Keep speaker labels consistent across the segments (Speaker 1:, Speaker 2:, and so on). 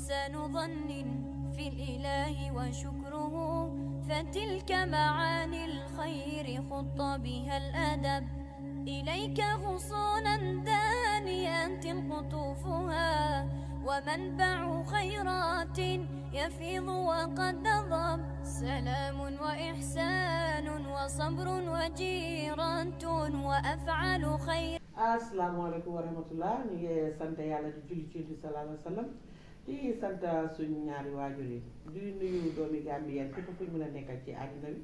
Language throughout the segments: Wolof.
Speaker 1: إحسان ظن في الإله وشكره، فتلك معاني الخير خط بها الأدب. إليك غصونا دانيات قطوفها، ومنبع خيرات يفيض وقد نضب. سلام وإحسان وصبر وجيرة وأفعال خير.
Speaker 2: asalaamaaleykum wa rahmatullah. ñu ngi sant yàlla di julli ci Yonent bi sallallahu alayhi wa sallam di sant suñu ñaari waajur yi di nuyu doomi Gambien fépp fu ñu mën a nekkal ci àddina bi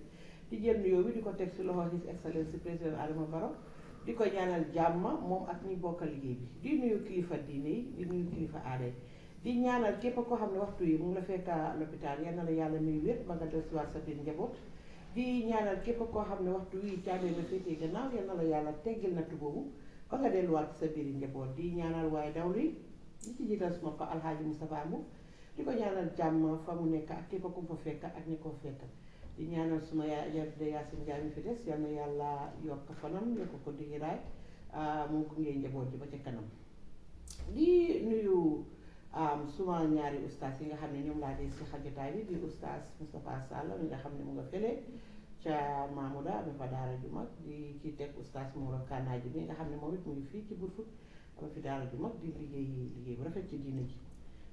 Speaker 2: di jël nuyoo bi di ko teg si loxo His Excellency président Adama Barrow di ko ñaanal jàmm moom ak ñi bokkal liggéey bi di nuyu kilifa diine yi di nuyu kilifa aada yi di ñaanal képp koo xam ne waxtu yi mu ngi la fekk lopitaan yal na la yàlla nuyu wér ba nga dellusiwaat sa biir njaboot di ñaanal képp koo xam ne waxtu wi caabi la féetee gannaaw yal na la yàlla teggil nattu boobu ba nga delluwaat sa biir njaboot di ñaanal waaye dawli di ci jiital suma ko Alxaaji Moustapha Mbu di ko ñaanal jàmm fa mu nekk ak képp ku fa fekk ak ñi ko fekk di ñaanal suma yaay Ajaratu Yaasin Njaay mi fi des yal na yàlla yokk fanam yokk ko digiraay mu gunge njaboot ji ba ca kanam di nuyu suma ñaari ustaas yi nga xam ne ñoom laa dee si xajataay bi di ustaas Moustapha Sall mi nga xam ne mu nga fële ca Mamouda am fa daara ju mag di ci teg ustaas Moura Kanaaji bi nga xam ne moom it mu ngi fii ci Brufut am fi daara ju mag di liggéey bu rafet ci diina ji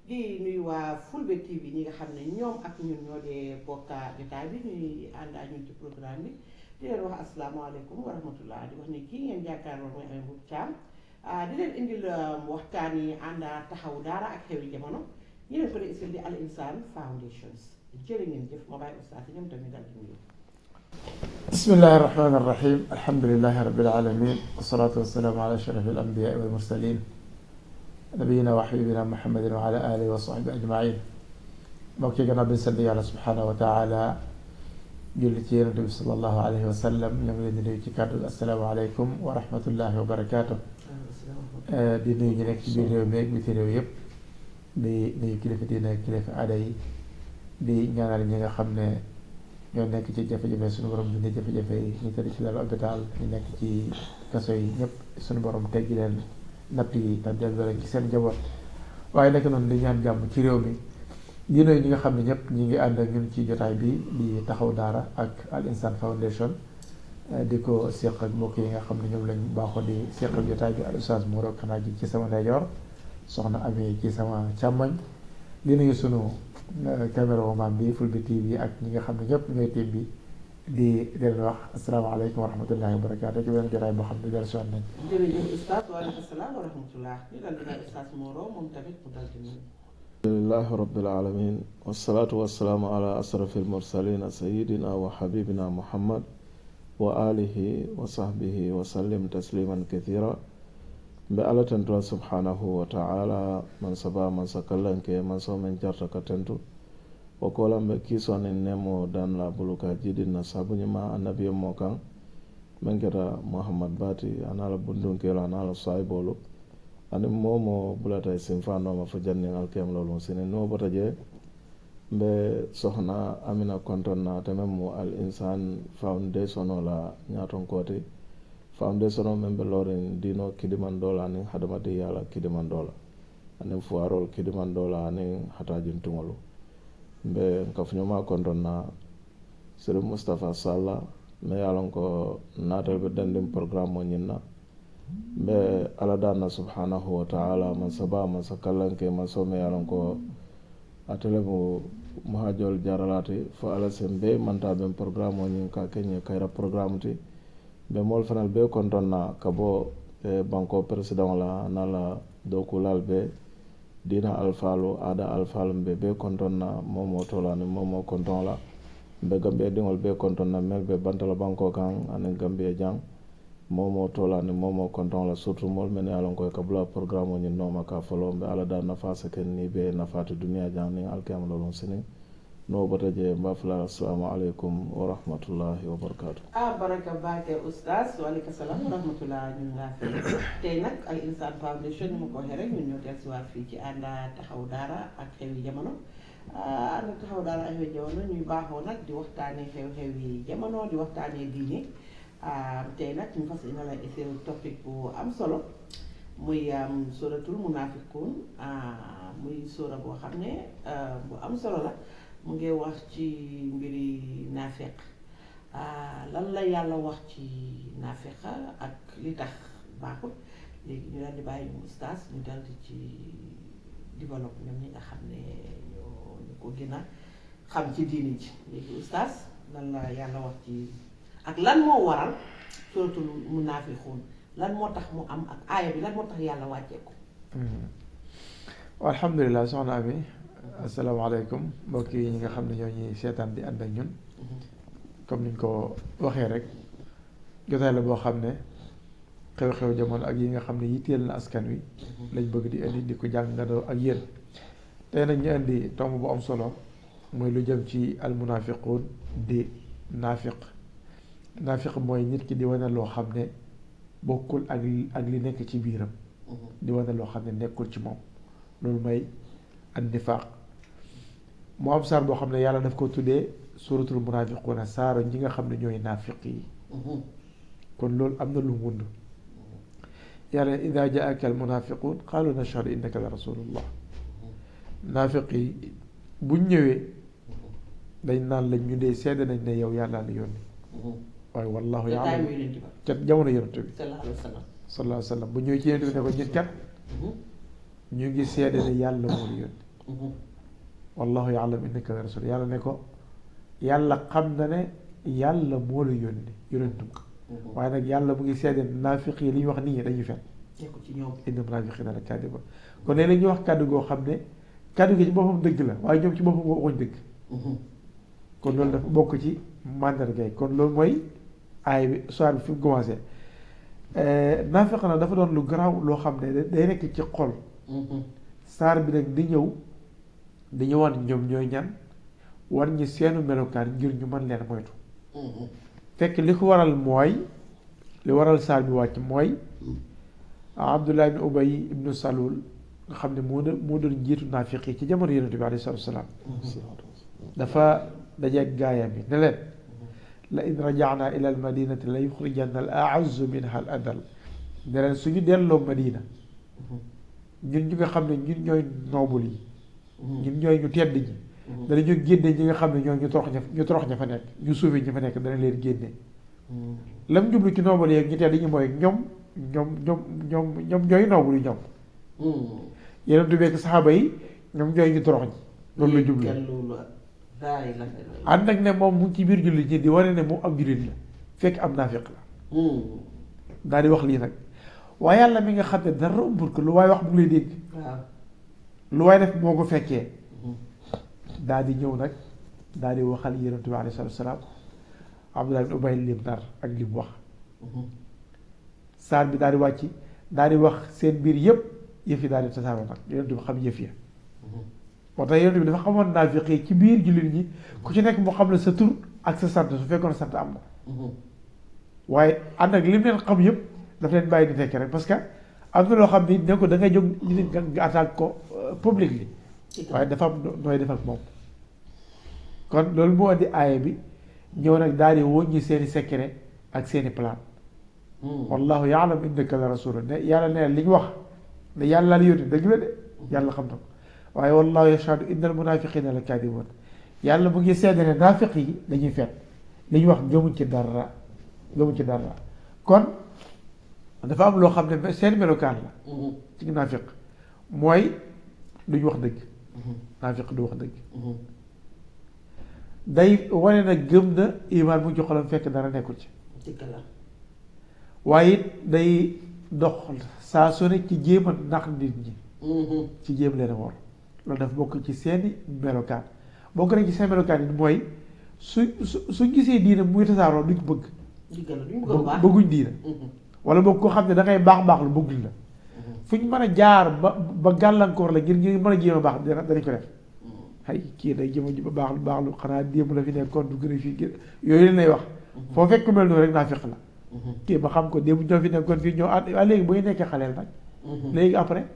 Speaker 2: di nuyu waa Fulbe TV ñi nga xam ne ñoom ak ñun ñoo dee bokka jotaay bi ñuy ànd ak ñun ci programme bi di leen wax asalaamaaleykum wa rahmatullah di wax ne kii ngeen jàkkaarloo mooy Amie Mbodj Thiam di leen indil waxtaan yi ànd taxawu daara ak xewi jamono ñu leen ko dee isil di Al Insaan Foundations jërë ngeen jëf ma bàyyi ustaas yi ñoom tamit dal di nuyu.
Speaker 3: بسم الله الرحمن الرحيم الحمد لله رب العالمين والصلاة والسلام على أشرف الأنبياء والمرسلين نبينا وحبيبنا محمد وعلى آله وصحبه أجمعين mbokk yi gannaaw bi sant yàlla subhanahu wa taala julli ci Yonent bi sallallahu alayhi wa sallam ñu ngi leen di nuyu ci kàddu asalaamaaleykum wa rahmatullahi wa barakaatu di nuyu ñu nekk ci biir réew mi ak biti réew yëpp di nuyu kilifa diine ak kilifa aada yi di ñaanal ñi nga xam ne ñoo nekk ci jafe-jafe suñu borom dindi jafe-jafe yi ñu tëdd ci lalu hôpital ñu nekk ci kaso yi ñëpp suñu borom teggi leen natt yi te dellu leen ci seen njaboot waaye nekk noonu di ñaan jàmm ci réew mi di nuyu ñi nga xam ne ñëpp ñi ngi ànd ak ñun ci jotaay bi di taxaw daara ak Al Insaan Foundation di ko seq ak mbokk yi nga xam ne ñoom lañ baaxoo di seq ak jotaay bi al Oustaz Moura Kanaaji ci sama ndeyjoor soxna Ami ci sama càmmoñ di nuyu sunu caméraman bi Fulbe TV ak ñi nga xam ne ñëpp ñooy team bi di leen wax asalaamaaleykum wa rahmatullahi wa barakaatu ci beneen jotaay boo xam ne dellu si waat nañ.
Speaker 2: jërëjëf ustaas waaleykum salaam wa rahmatullah ñu dal di daal ustaas Moura moom tamit mu dal di nuyu.
Speaker 4: alhamdulillahi rabbil alamin wassalaatu wassalaamu ala asrafil mursalin sayyidina wa habibina muhammad wa alihi wa sahbihi wa sallim tasliman kathira mbe ala tentu subhanahu wa ta'ala man saba man sakallanke man so men jarta ka tentu o kola mbe kisonin nemo dan la buluka jidin na sabunyima annabiyo mo kan men keta muhammad bati anala bundunkelo anala saibolu ani momo bulata sinfanoma fo jannin alkiyam lolu sine no bota je mbe sohna amina kontonna temen mo Al Insaan Foundation la nyaton kote foundation o men be lorin dino kidimandola ani hadamadi yala kidimandola ani fuarol kidimandola ani hatajin tumolu mbe kafnyoma kontonna Sir Mustafa Salla me yalon ko natal be dandim programme mo nyinna mbe aladana subhanahu wa ta'ala man saba man sakallanke man so me yalon ko atele mo muhajol jaralati fo ala sembe manta ben programme o nyin ka kenye kayra programme ti be mol fanal be kontonna kabo banko president la nala dokulal be dina alfalo ada alfalo be kontonna momo tolani momo konton la be gambe dingol be kontonna mel be bantala banko kan anen gambe jang momo tolani momo konton la surtout mol men yalon ko kabla programme o nyin noma ka folo be ala da nafasa ken ni be nafatu dunia jang ni alkiyam lolon sini no bata je mbafla assalamu alaikum wa rahmatullahi wa barakatuh
Speaker 2: baraka baake ustaas waaleykum salaam wa rahmatullah ñun laa fi tey nag Al Insaan Foundation ni ma ko waxee rek ñun ñoo del si waat fii ci ànd taxaw daara ak xewi jamono ànd taxaw daara ak xewi jamono ñuy baaxoo nag di waxtaanee xew-xewi jamono di waxtaanee diine tey nag ñu fas yéene la essayer topic bu am solo muy suratul munafiqun muy sura boo xam ne bu am solo la mu ngi wax ci mbiri naafeq lan la yàlla wax ci naafeq ak li tax baaxul léegi ñu daal di bàyyi ñu ustaas ñu dal di ci développe ñoom ñi nga xam ne ñoo ñu ko gën a xam ci diini ji léegi ustaas lan la yàlla wax ci ak lan moo waral suratul munafiqun lan moo tax mu am ak aaya bi lan moo tax yàlla wàccee ko.
Speaker 3: alhamdulilah soxna Ami asalaamaaleykum mbokk yi ñi nga xam ne ñoo ñuy seetaan di ànd ak ñun comme niñ ko waxee rek jotaay la boo xam ne xew-xew jamono ak yi nga xam ne yitteel na askan wi lañ bëgg di indi di ko jàngandoo ak yéen tey nag ñu indi tomb bu am solo mooy lu jëm ci almunafiqun di naafiq mooy nit ki di wane loo xam ne bokkul ak li nekk ci biiram di wane loo xam ne nekkul ci moom loolu mooy an nifaaq mu am saar boo xam ne yàlla daf ko tuddee suratul munafiquna saaro ñi nga xam ne ñooy naafiq yi kon loolu am na lu mu wund yàlla ida jaaka al munafiqun qaalu nashhadu innaka la rasulullah naafiq yi buñ ñëwee dañ naan lañ ñu dee seede nañ ne yow yàlla la yónni waaye wallahu ya'lam ca jamono yonent bi sallallahu alayhi wa sallam bu ñëwee ci yonent bi ne ko ñun kat ñu ngi seede ne yàlla moo la yónni wallahu ya'lam innaka la rasul yàlla ne ko yàlla xam na ne yàlla moo la yónni yonentum waaye nag yàlla mu ngi seede naafiq yi li ñu wax nit ñi dañuy fen inna munaafiqiina la kaadiba kon léeg la ñuy wax kàddu goo xam ne kàddu gi ci boppam dëgg la waaye ñoom ci boppam waxuñ dëgg kon loolu dafa bokk ci màndargay kon loolu mooy aay bi soir bi fi mu commencé naafiq na dafa doon lu garaaw loo xam ne day nekk ci xol saar bi nag di ñëw di ñu wan ñoom ñooy ñan wan ñi seenu melokaan ngir ñu mën leen moytu fekk li ko waral mooy li waral saar bi wàcc mooy Abdullah ibn Ubay ibnu Salul nga xam ne moo doon njiitu naafiq yi ci jamono yonent bi alayhi salaatu wa salaam dafa dajeeg gaayam yi ne leen la in rajaana ila al madinati la yuxrijanna al aazzu minha al adal ne leen suñu delloo Madina ñun ñi nga xam ne ñun ñooy noobul yi ñun ñooy ñu tedd ñi danañu génne ñi nga xam ne ñoo ñu torox ña fa nekk ñu suufi ña fa nekk dana leen génne lam jublu ci noobul yi ñu tedd ñi mooy ñoom ñooy noobul yi ñoom yeneen du bekk saxaaba yi ñoom ñooy ñu torox ñi loolu la jublu ànd ak ne moom mu ngi ci biir jullit ñi di wane ne moom ab jullit la fekk am naafiq la daal di wax lii nag waaye yàlla mi nga xam ne dara umbul ko lu waay wax mu ngi lay dégg lu waay def moo ko fekkee daal di ñëw nag daal di waxal yonent bi alayhi salaatu wa salaam Abdullah ibn Ubay lim nar ak lim wax saar bi daal di wàcc daal di wax seen biir yëpp yëf yi daal di tasaaroo nag yonent bi xam yëf ya moo tax yonent bi dafa xamoon naafiq yi ci biir jullit ñi ku ci nekk moo xam ne sa tur ak sa sant su fekkoon sant am na waaye ànd ak lim leen xam yëpp daf leen bàyyi di nekk rek parce que am na loo xam ni ne ko da ngay jóg nga attaque ko public li waaye dafa am nooy def ak moom kon loolu moo indi aaya bi ñëw nag daal di wóññi seeni secret ak seeni plan wallahu ya'lam innaka la rasul ne yàlla ne li ñu wax ne yàlla la yónni dëgg la de yàlla xam na ko waaye wallahu yashhadu innal munafiqina la kadibun yàlla mu ngi seede ne naafiq yi dañuy fen li ñu wax gëmuñ ci dara kon dafa am loo xam ne seen melokaan la ci naafiq mooy duñ wax dëgg naafiq du wax dëgg day wane na gëm na imaan mu joxalam fekk dara nekkul ci waaye it day dox saa su ne ci jéem a nax nit ñi ci jéem leen a war loolu dafa bokk ci seeni melokaan bokk na ci seen melokaan yi mooy su gisee diina muy tasaaroo duñ ko bëgg bëgguñ diina wala boog ko xam ne da ngay baax lu bëgguñ la fu ñu mën a jaar ba gàllankoor la ngir mën a jéem a baax danañ ko def ay kii day jëm a baax lu xanaa démb la fi nekkoon du gën a fii yooyu leen lay wax foo fekk mel noonu rek naa feq la kii ba xam ko démb ñoo fi nekkoon fii ñoo ànd léegi bu ñu nekkee xaleel nag léegi après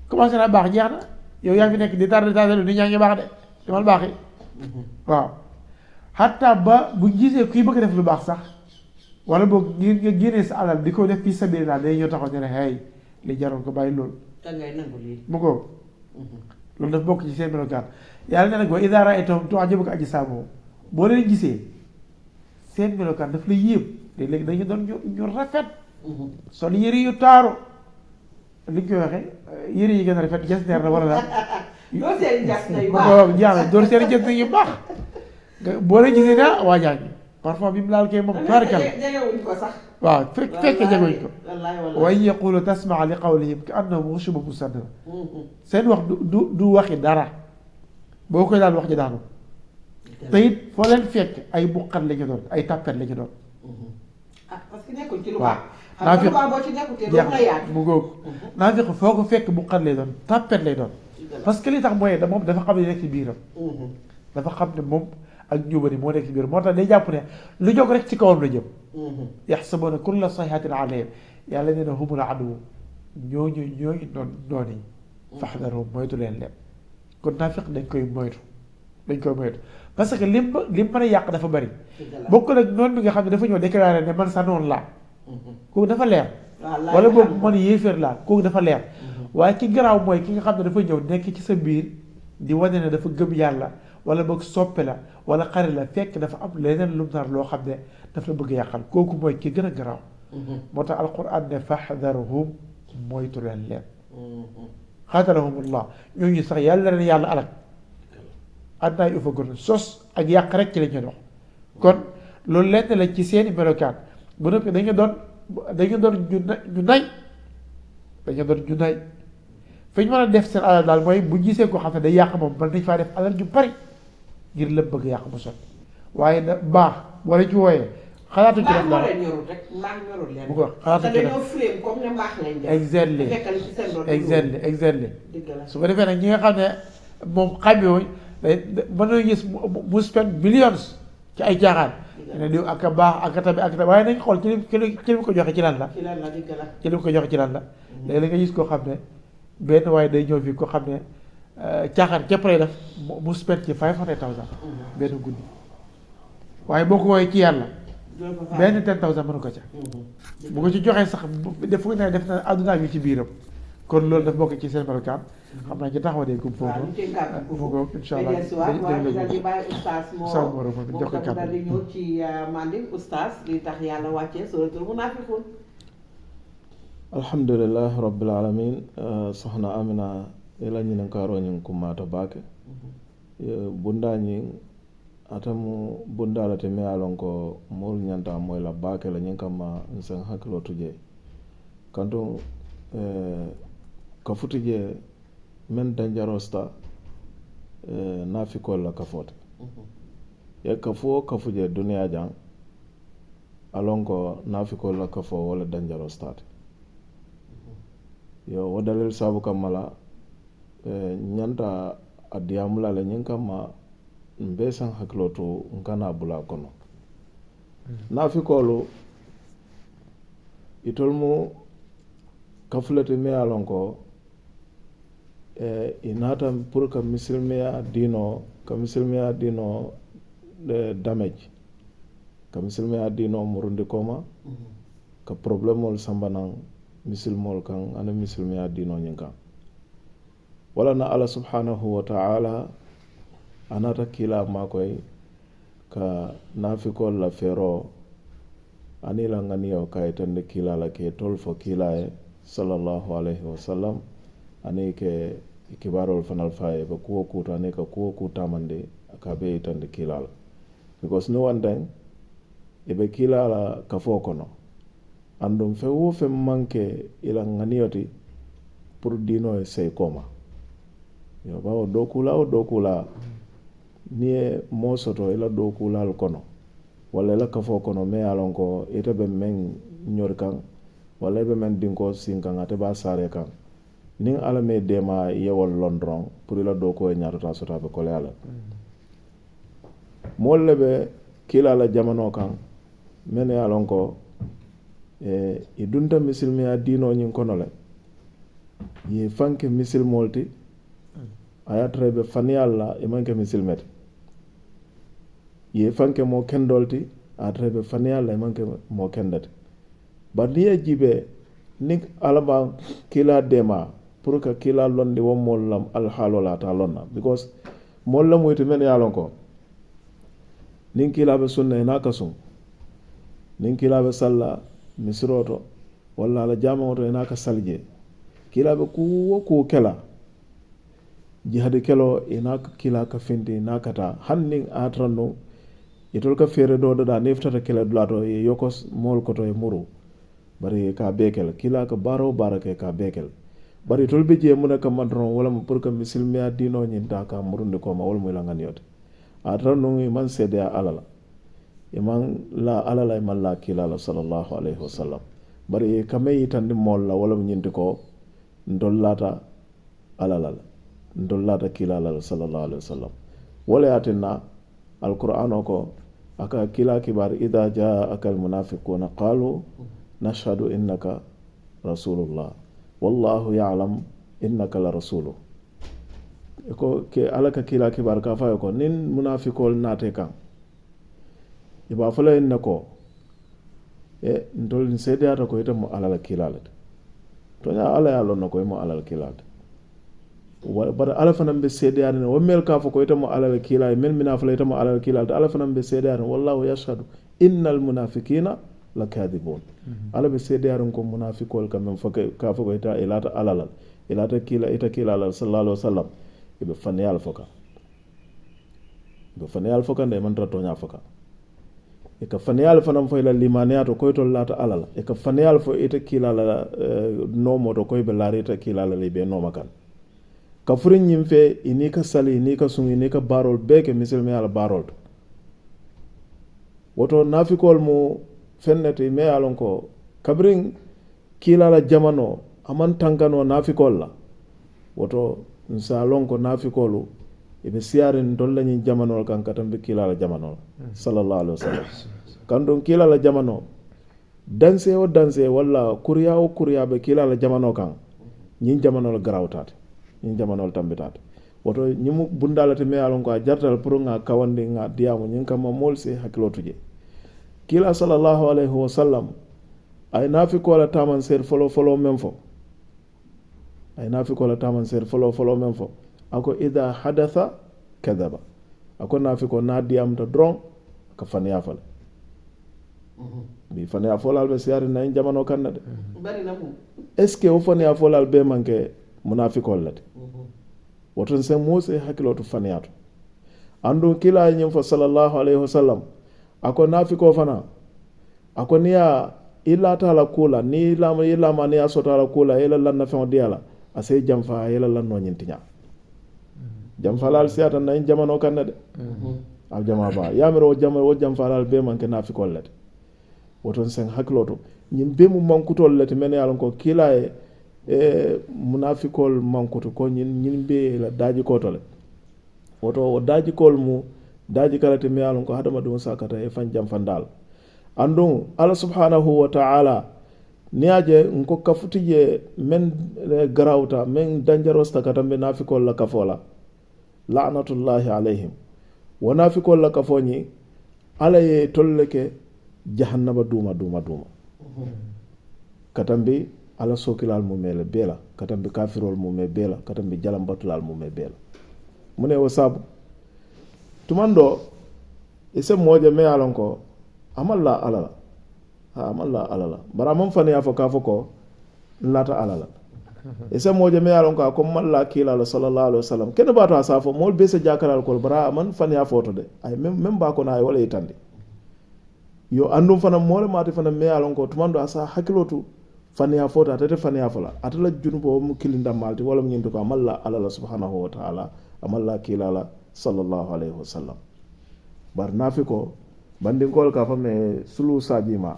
Speaker 3: commencé naa baax jeex na yow yaa fi nekk di tardé lu nit ñaa ngi baax de demal baax yi waaw xatta ba bu gisee kuy bëgg def lu baax sax wala boog ngir nga génnee sa alal di ko def fii sabilillah day ñëw taxaw ne ne hey li jaroon ko bàyyi loolu
Speaker 2: te ngay nangu lii.
Speaker 3: mu ko loolu daf bokk ci seen melokaan yàlla ne nag wa idaa ra'aytahum tu'jibuka ajsaamuhum boo leen gisee seen melokaan daf la yéem léegi dañu doon ñu rafet sol yëre yu taaru li ñu koy waxee yëre yi gën a rafet jas neer la wala daal
Speaker 2: doo seen jas na yu baax
Speaker 3: waaw jaaxle door seen jas na yu baax boo leen gisee daa waa jaa ngi parfois bi mu laal kay moom taarikal
Speaker 2: jegewuñ ko sax
Speaker 3: waaw fekke jeguñ ko
Speaker 2: wallaay
Speaker 3: wa in yaqulu tasmaa li qawlihim ka annahum xushubun musannada seen wax du waxi dara boo koy daal wax ji daanu te it foo leen fekk ay buqat la ñu doon ay tàppet la ñu doon
Speaker 2: parce que nekkuñ ci lu
Speaker 3: waaw
Speaker 2: baax xam nga boo ci nekkutee doo la yaat
Speaker 3: mu góog naafiq foo ko fekk buqat lay doon tàppet lay doon parce que li tax mooy moom dafa xam ne nekk ci biiram dafa xam ne moom ak njubari moo nekk ci biiram moo tax day jàpp ne lu jóg rek ci kawam la jëm yaxsabuuna kulla sayhatin alayhim yàlla nee na humul aduw ñooñu noon yi faxdarhum moytu leen kon naafiq dañ koy moytu parce que lim mën a yàq dafa bari bokk nag noonu bi nga xam ne dafa ñëw déclaré ne man sa noonu laa kooku dafa leer wala boobu man yéeféer laa kooku dafa leer waaye ki garaaw mooy ki nga xam ne dafa ñëw nekk ci sa biir di wane ne dafa gëm yàlla wala boog soppe la wala xarit la fekk dafa am leneen lu mu nar loo xam ne daf la bëgg yàqal kooku mooy ki gën a garaaw moo tax alquran ne faxdarhum moytu leen xaatalahumullah ñooñu sax yàlla leen yàlla alak adnaay ufa gon sos ak yàq rek ci la ñu dox kon loolu lenn la ci seeni melokaan bu noppi dañu doon ñu nay fi ñu mën a def seen alal daal mooy bu gisee ko xam ne day yàq moom mën nañ faa def alal ju bari ngir lépp bëgg yàq mu sot waaye da baax wala ci wooyee xalaatu ci def dara bu ko xalaatu ci def exactly su ko defee nag ñi nga xam ne moom xàmmewuñ mën nañu gis mu spend millions ci ay caaxaan ne diw ak a baax ak a tabi waaye nañ xool ci li ko joxe ci lan la ci li ko joxe ci lan la léegi la nga gis koo xam ne benn waaye day ñëw fii ko xam ne caaxaan képp lay def mu spend ci 500,000 benn guddi waaye boo ko woowee ci yàlla benn 10,000 mënu ko ca bu ko ci joxee sax def na àdduna bi ci biiram kon loolu daf bokk ci seen melokaan xam naa ci taxaw de gum foofu mu ko insha allah
Speaker 2: dañu bàyyi oustaz moo jox ko kàddu di ñëw ci Manding oustaz li tax yàlla wàccee suratul munaafiqun
Speaker 4: alhamdulillah rabbil alamin sohna amina ila ñinen karoñin kummata baake bundañin atamu bundalate mi alon ko mool ñanta moy la baake la ñin kamma sen hakkilo tuje kantum ka futuje men danjarosta nafikol la kafote ye kafo kafuje duniya jang alon ko nafikol la kafo wala danjarostate yo wo dalil sabu kammala ñanta a diyamula le ñin kamma mbe san hakkilo to nkana bula kono nafikolu itol mu kafulete me ye lon ko i naata pour ka misilmeya diino damage ka misilmeya diino murundi koma ka problemol sambanan misilmol kan ana misilmeya diino ñin kan wala na ala subhanahu wa ta'ala anata kila makoy ka nafikol la fero ani la ganiyo kayitande kila la ke tol fo kila e sallallahu alayhi wa sallam ani ke kibarol fanal faye ba kuwo kuta ani ka kuwo kutamande ka be itande kila la because no one thing ibe kila la kafo kono andum fe wo fe manke ila ganiyoti pour dino e sey koma yo bawo dokula ni e mosoto ila dokulal kono walla ila kafo kono me alon ko ite be men ñor kan walla be men dinko sinkan ate ba sare kan nin ala me dema yewol londron pour ila doko e ñaatata sota be kole ala molle be kila la jamano kan men alon ko i dunta misilmiya dino ñin kono le ye fanke misil molti aya trebe faniyal la e manke misilmete ye fanke mo kendolti a trebe faniyal la e manke mo kendate bar ni e jibe ni alama kila dema pour que kila londi wo mol lam al halola ta lonna because mol la moyti men yalon ko nin kila be sunna ina kasum nin kila be salla misroto walla ala jamaoto ina ka salje kila be ku kela jihadi kelo ina ka kila ka findi ina kata hannin atranno itol ka fere do da neftata kela dulato e yokos mol koto e muru bari ka bekel kila ka baro barake ka bekel bari tol be je mun ka madron wala mo pour que muslimiya dino nyin ta ka murunde ko ma wala mo la nganiyote atranno man sede alala iman la alala iman la kila la sallallahu alaihi wasallam bari kamay tandi mol la wala nyinti ko ndollata alala ndollata kila la sallallahu alaihi wasallam wala yatinna alquran ko aka kila kibar idha ja'aka almunafiquna qalu nashhadu innaka rasulullah wallahu ya'lam innaka la rasuluhu ko ke alaka kila kibar ka fa ko nin munafiqol nate kan iba fala en ko e ndol sediyata ko ita mo alala kilala to nya ala ya lonno ko mo alala kilala bara ala fanan be sediyata ne wamel ka fa ko ita mo alala kilala mel mina fala ita mo alala kilala ala fanan be sediyata wallahu yashhadu innal munafiqina lakadibun ala be sediyata ko munafiqol kam fa ka fa ko ita ilata alala ilata kila ita kilala sallallahu alaihi wasallam ibe faniyal foka ne man to nya foka e ka faniyal fanam fo ila limaniyato koytol lata alala e ka faniyal fo ita kilala nomo to koybe larita kilala libe noma kan ka furin nyim fe ini ka sali ini ka sungi ini ka barol beke misilme ala barol woto nafikol mu fennete me alon ko kabrin kilala jamano aman tangano nafikol la woto nsalon ko nafikolu ibe siyarin dolla nyi jamano kan katambe kilala jamano sallallahu alaihi wasallam kan don kilala jamano danse o danse walla kuriya be kilala jamano kan nyi jamano grawtate nyi jamano tambitate woto nyimu bundalate me alon ko jartal pour nga kawande nga diamu nyi kam molse hakilotuje kila sallallahu alaihi wasallam ay nafikola taman ser folo memfo ay nafikola taman ser folo memfo ako idha hadatha kadhaba ako nafiko nadiyam to dron ka faniya fal bi faniya folal be siari na jamano kannade
Speaker 2: bari na mu
Speaker 4: est ce que o faniya folal be manke munafiqol lati woton sen mose hakilo to faniya to andu kila nyim fa sallallahu alaihi wasallam ako nafiko fana ako niya illa taala kula ni lama ni asota la kula ila lan na fe diala asay jamfa ila lan no nyintinya jam falal siata na jamano kannade al jama ba yamiro o jam falal be man kana fi kollete woton sen hakloto nyim be mu mankutol lete men yalon ko kila munafikol mankuto ko nyin be la daji kotole woto o daji kol mu daji kalate me yalon ko hadama dum sakata e fan jam fandal andun ala subhanahu wa ta'ala niaje nko kafutije men garawta men dangerosta katambe nafikol la kafola la'natullahi alayhim wana fi ko la kafoni ala ye tolleke jahannaba duma katambi ala sokilal mu mele bela katambi kafirol mu me bela katambi jalambatulal mu me bela mune wasabu tumando ise moje me alon ko amalla alala bara mon fani afo ko lata alala ese moje me alon ko malla kila la sallallahu alaihi wasallam kene bato asafo mol be se jakaral ko bara man fani ya foto de ay même ba ko na ay wala itande yo andum fana mole mati fana me alon ko tumando asa hakilotu fani ya foto atete fani ya fola atala junubo mu kilinda malti wala nyinto ko malla ala subhanahu wa ta'ala amalla kila la sallallahu alaihi wasallam bar nafiko bandin kol ka fame sulu sajima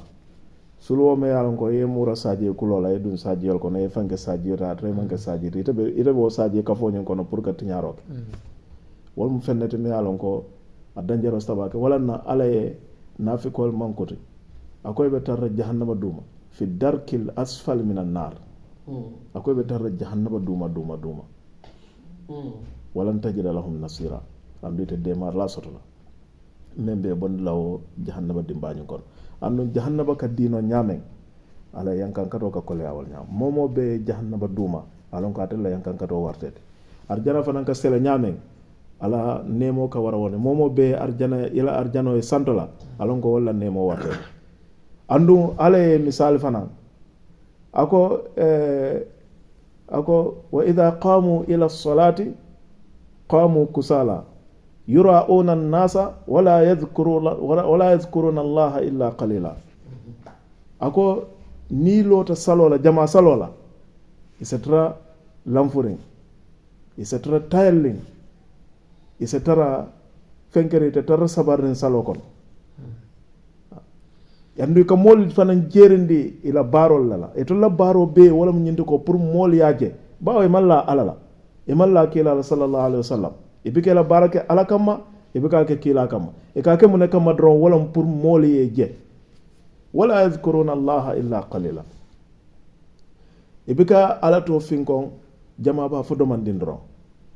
Speaker 4: sulu me yalon ko ye mura saji kulola e dun saji yol ko ne fanke saji ta tre manke saji ite bo saji ka fonyen ko no pour ka tinyaro wol mu fennete me yalon ko adanjero stabake wala na alaye nafikol mankote akoy be tar jahannama duma fi darkil asfal minan nar akoy be tar jahannama duma walan tajida lahum nasira ambite demar la sotola membe bon lawo jahannama dimbañu kon andon jahannama ka dino nyamen ala yankankato ka kole awol ñam momo be jahannaba duma alon ko atella yankankato wartete arjana fanan ka sele ñamen ala nemo ka wara wone momo be arjana ila arjano e santola alon ko walla nemo wartete andu ala e misal fanan ako wa idha qamu ila salati qamu kusala yura'una an-nasa wala yadhkuruna allaha illa qalila ako ni lota salola jama salola isetra lamfurin isetra tayling isetra fenkere te tar sabarin salokon yandu ka mol fanan jerindi ila barol lala eto la baro be wala mun nyindi ko pour mol yaaje bawo malla alala e malla kila sallallahu alaihi wasallam e bike la barake alakama e bika ke kila kama e ka ke mun kama dron wala pour mol yeje wala yadhkuruna allaha illa qalila e bika ala to finkon jama ba fo domandin dron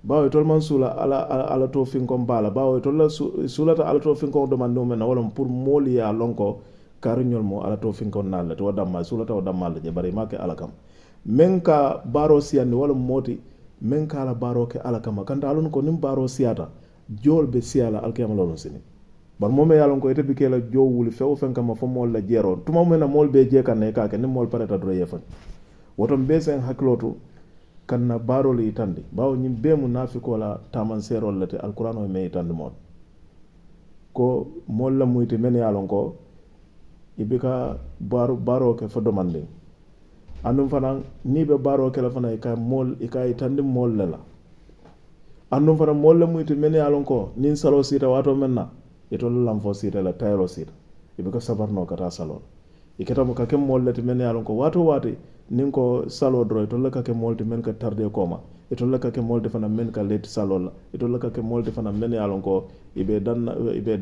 Speaker 4: bawo tol man sula ala to finkon bala bawo tol la sulata ala to finkon domando men wala pour mol ya lonko kariñol mo ala to finkon nalla to wadamma sulata wadamma je bari make alakam men ka baro siyande wala moti men ka ala baro ke alakama kanta alon ko nim baro siyata jol be siyala alkiyama lolon sini bar mome yalon ko ite bike la jowuli few fenkama fo mol la jero tuma mena mol be je kan ne ka ke nim mol pareta do yefan wotom be sen haklotu kanna baro li tandi bawo nyim be munafiko la taman serol late alquran o me tandi mon ko mol la muyti men yalon ko ibika baro ke fo domande andum fana ni be baro ke la fana ikay tandi mol la andum fana mol la muyti men yalon ko nin salo sita wato menna ito lam fo sita la tayro sita ibika sabarno kata salo ikata mo ka ke mol lati men yalon ko wato wati nin ko salo dro to la ka ke molti men ka tarde koma ito la ka ke molti fana men ka let salo la ito la ka ke molti fana men yalon ko ibe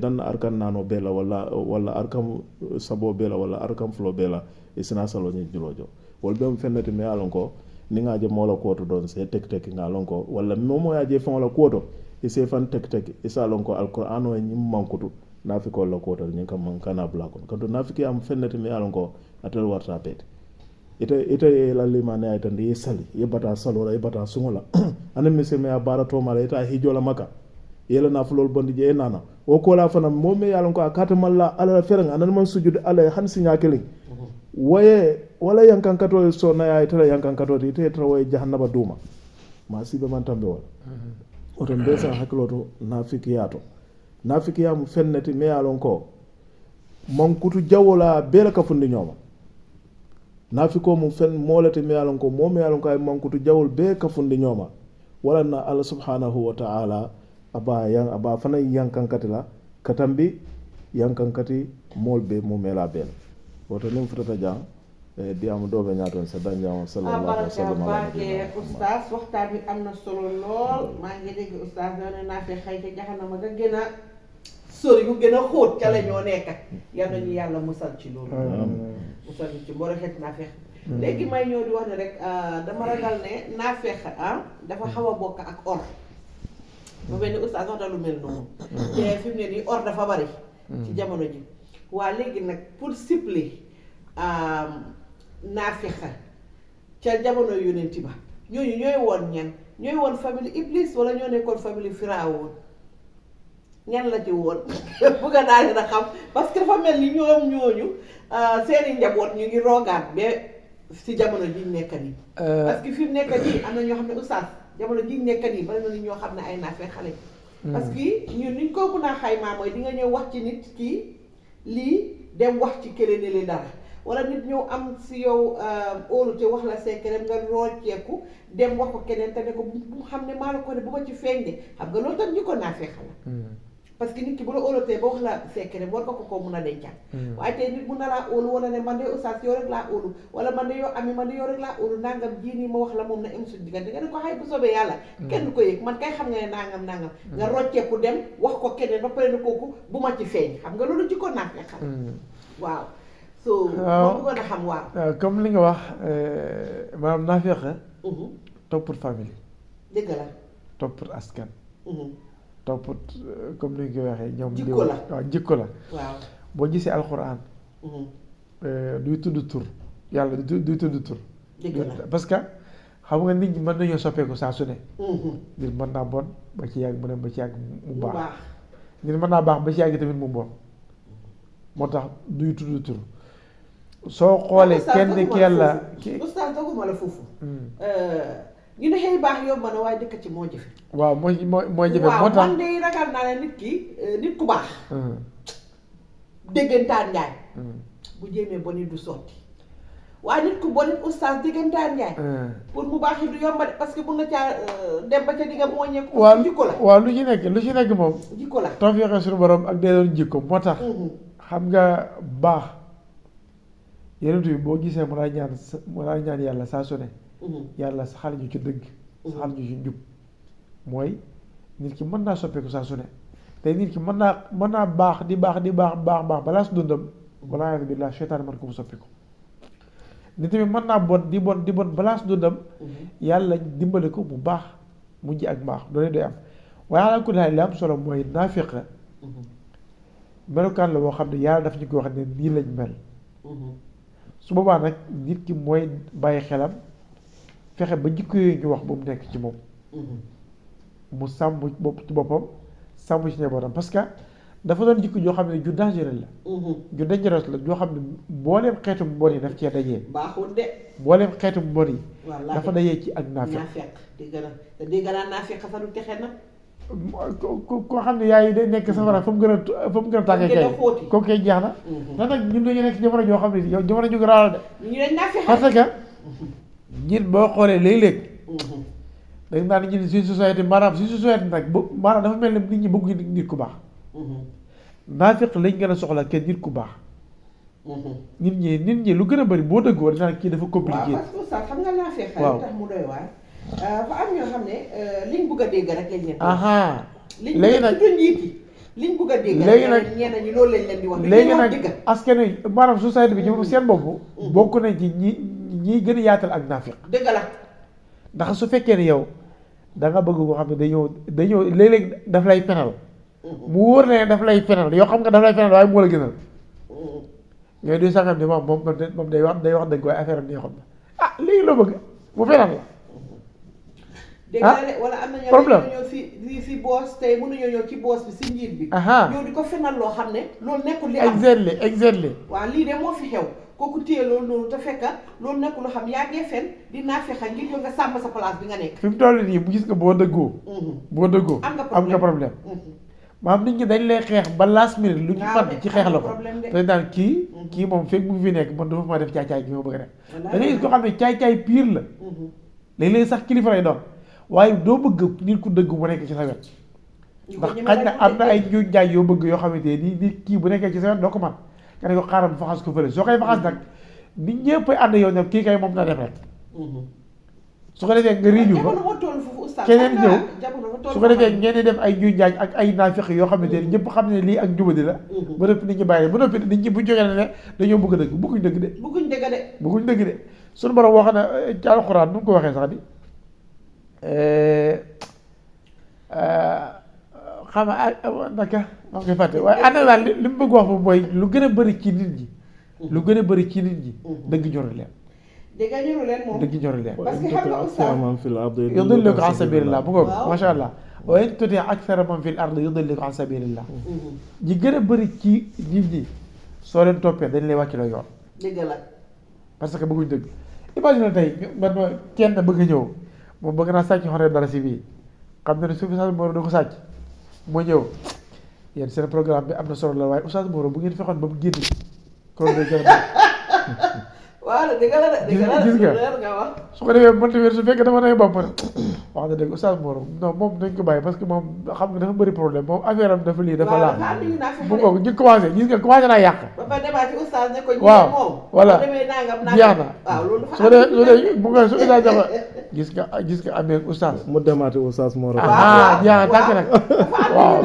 Speaker 4: dan arkan nano bela wala arkam sabo bela wala arkam flo bela isina salo ni julojo wol be fennati me yalon ko ni ngaje mola ko to don se tek tek ngalon ko wala momo yaje fon la ko to ise fan tek tek isalon ko alquran o nyim mankutu nafiko la ko to nyin kam man kana bla ko kado nafiki am fennati me yalon ko atel warta pete ita la limane ay tan yi sali yebata salo la yebata sungola anem mise me abara to mala ita hijola maka yela na fulol bondi je nana o ko la fana momme yalon ko akata malla ala fereng anan man sujude ala hansi nyakeli waye wala yankan kato so na ay tala yankan kato ite tra way jahannaba duma ma sibe man tambe wala oto mbesa hakloto nafikiya mu fennati me yalon ko mankutu jawola bela ka fundi nyoma nafiko mu fen molati me yalon ko mo me yalon ko ay mankutu jawol be ka fundi nyoma wala na Allah subhanahu wa ta'ala aba fana yankankati la katambi yankankati mol be mo mela bel woto nim futata jang di am dobe ñaaton sa dañu sallallahu alaihi wasallam
Speaker 2: barke oustaz waxtaan bi am na solo lool maa ngi dégg oustaz doone naa fi xayte jaxanama nga gën a sori mu gën a xóot ca la ñoo nekk yal nañu yàlla musal ci loolu musal ci mboro xet naa feex léegi may ñëw di wax ne rek dama ragal ne naa feex dafa xaw a bokk ak or mu mel ni oustaz wax na lu mel noonu te fi mu ne nii or dafa bari ci jamono ji waa léegi nag pour cibler naafeqa ca jamono yonent ba ñooñu ñooy woon ñan ñooy woon famille Iblis wala ñoo nekkoon famille Firawun ñan la ci woon bëgg naa leen a xam parce que dafa mel ni ñoom ñooñu seeni njaboot ñu ngi roogaat ba si jamono jiñ nekk nii parce que fi mu nekk nii am na ñoo xam ne oustaz jamono jiñ nekk nii bari na ni ñoo xam ne ay naafeq xale parce que ñun niñ ko mën a xaymaa mooy di nga ñëw wax ci nit kii lii dem wax ci kële ne li dara wala nit ñëw am si yow óolu te wax la secret nga rocceeku dem wax ko keneen te ne ko bu mu xam ne maa la ko ne bu ma ci feeñ de xam nga loolu tam ñu ko naafeq la parce que nit ki bu la óolutee ba wax la secret war nga ko mun a dencal waaye tey nit mun na laa óolu wala ne man de oustaz yow rek laa óolu wala man de yow ami man de yow rek laa óolu nangam jii nii ma wax la moom na am suñu diggante nga ne ko xay bu soobee yàlla kenn du ko yëg man kay xam nga ne nangam nga rocceeku dem wax ko keneen ba pare ne kooku bu ma ci feeñ xam nga loolu ci ko naafeq la waaw so moom bëggoon a xam waaw
Speaker 3: comme li nga wax maanaam naafeq topput famille
Speaker 2: dëgg la
Speaker 3: topput askan topput comme ni nga koy waxee ñoom
Speaker 2: jikko la
Speaker 3: waaw jikko la
Speaker 2: waaw
Speaker 3: boo gisee alxuraan duy tudd tur yàlla du tudd tur.
Speaker 2: dëgg la
Speaker 3: parce que xam nga nit ñi mën nañoo soppeeku saa su ne. nit mën naa bon ba ci yàgg mu dem ba ci yàgg mu baax. nit mën naa baax ba ci yàgg tamit mu bon moo tax duy tudd tur soo xoolee kenn ki yàlla
Speaker 2: oustaz doguma la foofu ñu ne xëy baax yomb na waaye dëkk ci moo jëfe
Speaker 3: waaw mooy jëfe moo tax
Speaker 2: waaw man de ragal naa ne nit ku baax déggantaan njaay bu jéemee bonit du sotti waaye nit ku bonit oustaz déggantaan njaay pour mu baax yi du yomba de parce que mun na caa dem ba ca digga mooñeeku jikko la
Speaker 3: waaw lu ci nekk moom
Speaker 2: jikko la
Speaker 3: tawfeex suñu borom ak dee doon jikko moo tax xam nga baax yeneen bi boo gisee mu laa ñaan yàlla saa su ne yàlla saxal ñu ci dëgg saxal ñu ci njub mooy nit ki mën naa soppeeku saa su ne te nit ki mën naa baax di baax balaa su dundam wala a'uuzu billaah seytaane mën ko mu soppeeku nit tamit mën naa bon di bon balaa su dundam yàlla dimbale ko mu baax mujj ak baax doole doy am waaye ala kulli haal li am solo mooy naafiq melokaan la boo xam ne yàlla daf ñu ko wax ne nii lañ mel su boobaa nag nit ki mooy bàyyi xelam fexe ba jikko yooyu ñu wax ba mu nekk ci moom mu sàmm ci boppam sàmm ci njabootam parce que dafa doon jikko joo xam ne ju dangereux la ju dangereux la joo xam ne mbooleem xeetu mbon yi daf cee dajee
Speaker 2: baaxul de
Speaker 3: mbooleem xeetu mbon yi dafa dajee ci ak naafeq
Speaker 2: dégg naa naafeq fa du texe nag
Speaker 3: koo xam ne yaay day nekk safara fa mu gën a tàngee kay kooku kay jeex na ndax nag ñun dañu nekk jamono joo xam ne yow jamono ju garaaw la de
Speaker 2: ñu dañ naafeq
Speaker 3: parce que ñun boo xoolee léeg-léeg dañ naan ñun suñu société maanaam suñu société nag maanaam dafa mel ne nit ñi bëgg nit ku baax naafeq lañ gën a soxla kenn nit ku baax nit ñi lu gën a bëri boo dëggoo dinaa kii dafa compliqué
Speaker 2: parce que ça xam nga naafeq tax mu doy waar fa am ñoo xam ne liñ bugg a dégg rek lañ leen
Speaker 3: léegi nag
Speaker 2: surtout njiit yi liñ bugg a dégg
Speaker 3: léegi nag
Speaker 2: ñeneen ñi loolu lañ leen di wax
Speaker 3: léegi nag askan wi maanaam société bi ñoom seen bopp bokk nañ ci ñiy gën a yaatal ak naafeq
Speaker 2: dëgg la
Speaker 3: ndax su fekkee ne yow da nga bëgg koo xam ne dañoo léeg-léeg daf lay fenal mu wóor ne daf lay fenal yoo xam nga daf lay fenal waaye moo la gënal yooyu du sangam ne moom day wax dëgg waaye affaire am neexoon na léegi loo bëgg mu fenal la
Speaker 2: dégg nga de wala am na ñoo si boos tey mënuñoo ñëw ci boos bi si njiit bi ñëw di ko fenal loo xam ne loolu nekkul li am exactly waaw lii de moo fi xew kooku téye loolu noonu te fekka loolu nekkul loo xam yaa ngee fen dinaa fexe ngir yow nga sàmm sa place bi nga nekk
Speaker 3: fi mu toll nii bu gis nga boo dëggoo am nga problème maanaam nit ñi dañ lay xeex ba last minute lu ñu mën ci xeex la ko dañ daan kii moom fekk mu fi nekk man dafa ma def caay-caay gi ma bëgg a def da ngay gis koo xam ne caay-caay pire la léeg-léeg sax kilifa lay doon waaye doo bëgg nit ku dëgg mu nekk ci sa wet ndax xañ na am na ay njuuj njaay yoo bëgg yoo xamante ni nit kii bu nekkee ci sa wet doo ko man nga ne ko xaaral bu faxas ko fële soo koy faxas nag nit ñëpp ànd yow ne kii kay moom na def rek su ko defee nga riiñu ko keneen ñëw su ko defee ngeen di def ay njuuj njaay ak ay naafiq yoo xamante ni ñëpp xam ne lii ak njubadi la ba noppi nit ñi bàyyi ba noppi nit ñi bu jógee ne dañoo bëgg dëgg bëgguñ dëgg de suñu borom wax na ci alxuraan nu mu ko waxee sax di xam nga naka maa ngi koy fàtte waaye ànd daal li mu bëgg wax foofu mooy lu gën a bëri ci nit ñi dëgg ñoru leen dëgg ñoru leen
Speaker 2: parce que xam nga oustaz
Speaker 3: yudilluka an sabilillah bu ko masha Allah wa in tuti akthara man fil ardi yudilluka an sabilillah ñi gën a bëri ci nit ñi soo leen toppee dañ lay wàcc la yoon
Speaker 2: dëgg la
Speaker 3: parce que bëgguñ dëgg imagine tey man ma kenn bëgg a ñëw moom bëgg naa sàcc xoree dara si bii xam na ne su fi Oustaz Moro da ko sàcc moo ñëw yéen seen programme bi am na solo la waaye Oustaz Moro bu ngeen fexoon ba mu génn kon day gën a
Speaker 2: waaw dëgg la de
Speaker 3: gis nga su ko defee mënta wér su fekkee dama nay bopp wax na dëgg Oustaz Moro non moom dañ ko bàyyi parce que moom xam nga dafa bëri problème moom affaire am dafa lii dafa laal bu ko ñu commencé gis nga commencé naa yàq waaw voilà jeex na su ko defee bu nga su Oustaz dafa gis nga amee Oustaz
Speaker 4: mu demaati Oustaz Moro
Speaker 3: jeex na tànk nag waaw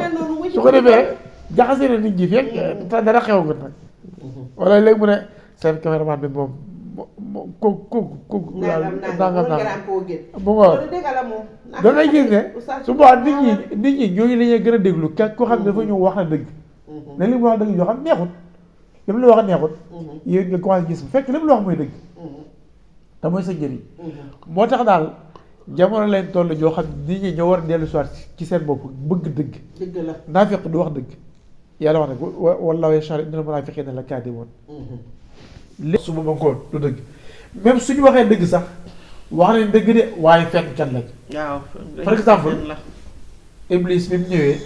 Speaker 3: su ko defee jaxase na nit ñi fekk te dara xewagul nag wala léegi mu ne seen caméraman bi moom kooku nangam bu ngoor da ngay gis ne su boobaa nit ñi ñooñu la ñuy gën a déglu koo xam ne dafa ñëw wax na dëgg ne li mu wax dëgg yoo xam neexut li mu la wax neexut yow nga commencé gis bu fekk li mu la wax mooy dëgg te mooy sa njëriñ moo tax daal jamono leen toll joo xam nit ñi ñoo war a dellu soit ci seen bopp bëgg dëgg
Speaker 2: dëgg la
Speaker 3: naafiq du wax dëgg yàlla wax nag wallaahu yashhadu innal munaafiqiina la kaadibuun lépp suba ba ngoon du dëgg même suñu waxee dëgg sax wax nañ dëgg de waaye fenn kan lañ
Speaker 2: waaw
Speaker 3: par exemple Iblis bi mu ñëwee